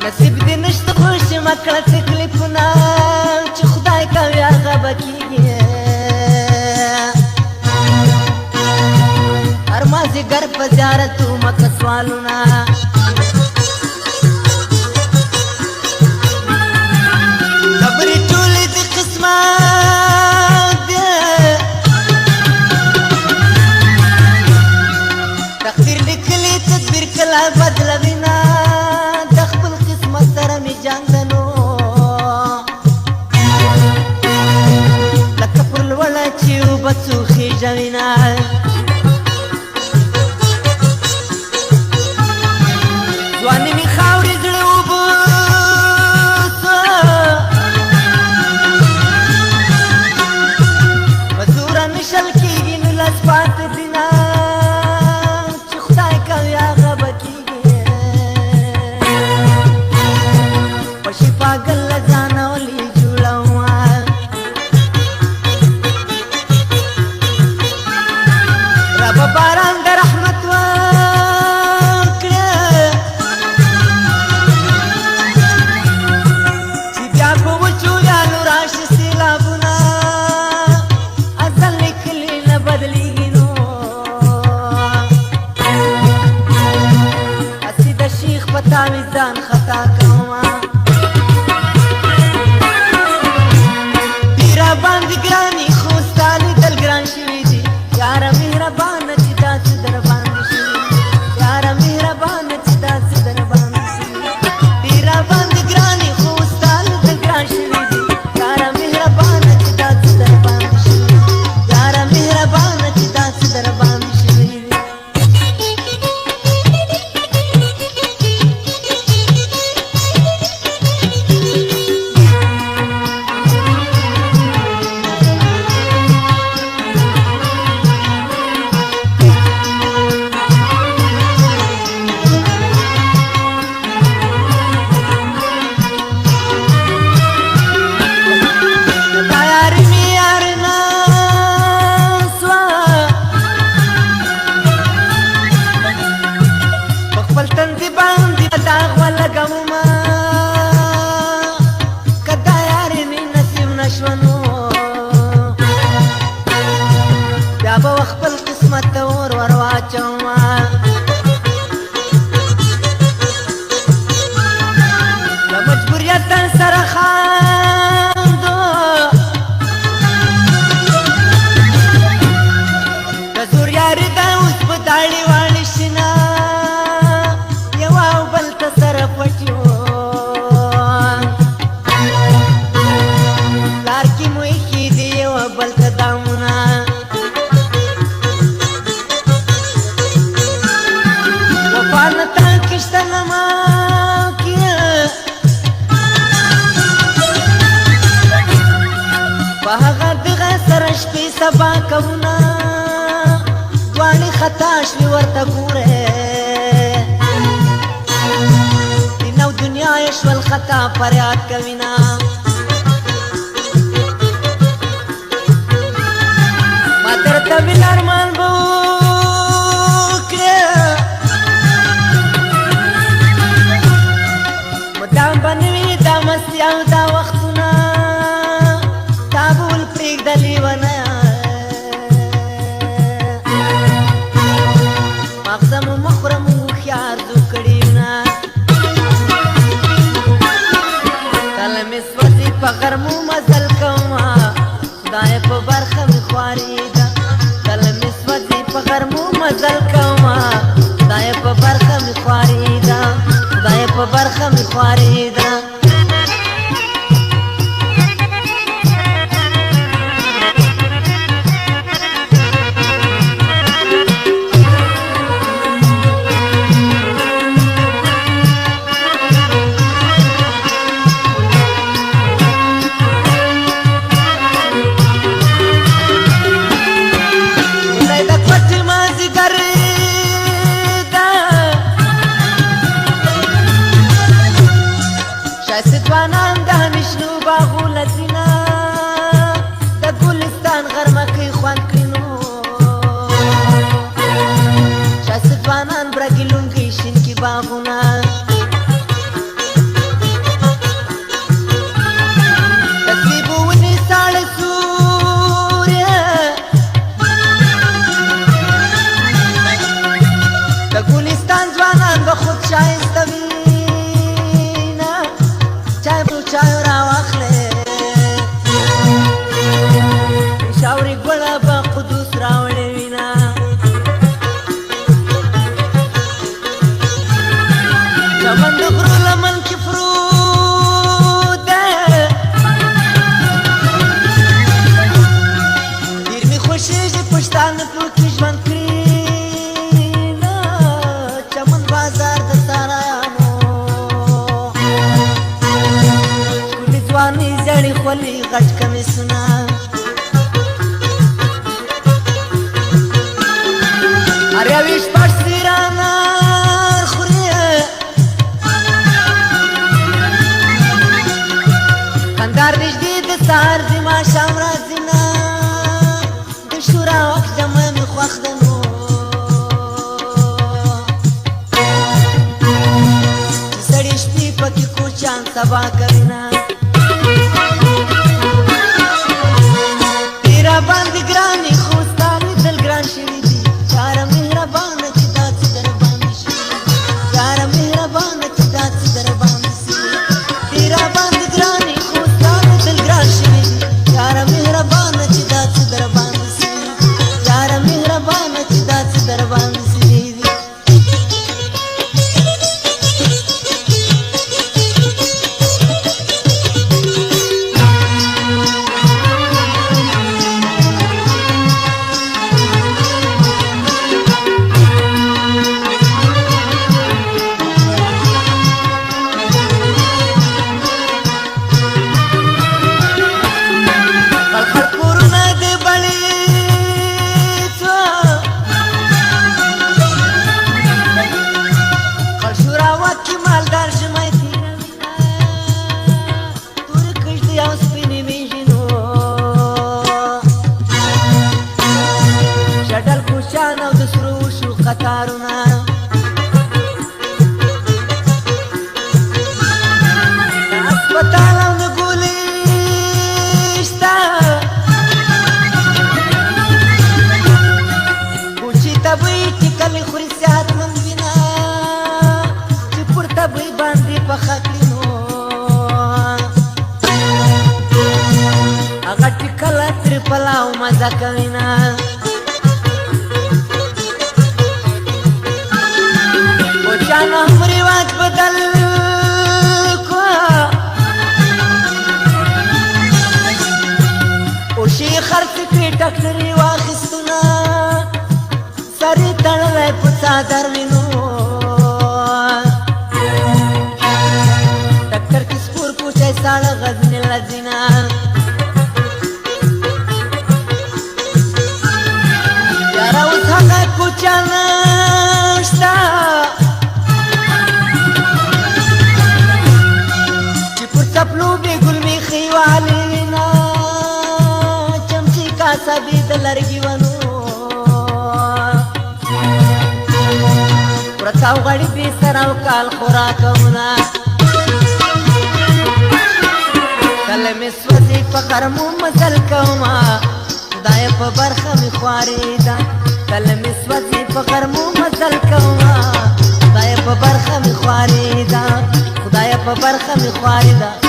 نصیب دې نشته خوشي مکړه تکلیفونه چې خدای کوي هغه به کېږي هر مازدیګر په زیارت ومکه سوالونه خبرې ټولې د قسمت دي تقدیر لیکلي تدبیر کله بدلوي نه د خپل قسمت سره مې جنګ ده نو لکه پر لوړه چې اوبه څو خېژوي نه ځواني مې خاورې زړه اوبه په زوره نشل کېږي نو لاس پاته دي نه چې خدای کوي هغه به کېږي په شفا ګل له ځانه ولې جوړومه ربه باران د رحمت وکړه چې بیا په وچو ویالو راشي سیلابونه ازل لیکلي نه بدلیږي نو هسې د شیخ په تعویض ځان خطا کومه پیره باندې ګراني خو ستا لیدل ګران شوي دي یاره مهربانه چې داسې در باندې شوي یاره مهربانه چې داسې در باندې شوي پیره باندې ګراني خو ستا لیدل ګران شوي دي یاره مهربانه چې داسې در باندې شوي یاره مهربانه چې داسې در باندې شوي دي خپل قسمت ته اور ور واچومه له مجبوریت سره خاندو د زور یاري ده اوس په داړې واړې شي نه یو او بل ته سره پټ یو لار کې مو ایښي دي یو بل ته دامونه وفانتا کشته نما کیا په هغه دغه سره شپې سبا کوونه دواړې خطا شوې ورته ګوره دین او دنیا یې شول خطا فریاد کوینه ما درته ویل ارمان به دا مستی او دا وختونه دا بول پرېږده لیونه ماغزه مو مه خوره مونږ هوښیار زو کړي نه کله مې سوځي په غرمو مزل کومه خدای په برخه مې خواري ده کله مې سوځي په غرمو مزل کومه خدای په برخه مې خواري ده خدای په برخه مې خواري ده چمن د غرو لمن کې پروت دی ډېر مې خوښېږي پښتانه ټوکې ژوند کړي نه چمن بازار د سارایانو ښکلې ځوانې زړې خولې غټ کمیسونه هر شپږ سیرانه خوري کندهار نږدې د سهار د ماښام راځي نه د شورا وخت جمع مې خوښ ده نو د سړې شپې پکې کوچیان سبا کوي نه ډېر راباندې ګرانې خو ستا لیدل ګران شوي دي یاره مهربانه چې داسې در باندې شي یاره مهربانه چې داسې در باندې شي ډېر راباندې ګرانې خو ستا لیدل ګران شوي دي یاره مهربانه چې داسې در باندې شي یاره مهربانه چې داسې در باندې شي قطارونه د هسپتال او د ګولۍ شته کوچي ته به یې ټیکلې خوري صحتمند وینه چې پورته به یې باندې پخه کړي نو هغه ټیکله ترې پلاو مزه کوي نه جانا هم رواج بدل کو اوشي خرڅ کړي ډاکټري واخیستونه سرې تړلی په څادر وینو ډاکټر کې سپور کوچی ساړه غزنې لځینه یاره اوس هغه کوچیان شته چپلو بے گل میں خیوالی وینا چمچی کاسا بی دلرگی ونو پرتاو غڑی بی سراو کال خوراکونا کلمی سوزی پخرمو مزل کوما خدای پا برخم خواری دا کلمی سوزی پخرمو مزل کوما خدای پا برخم خواری دا خدای پا برخم خواری دا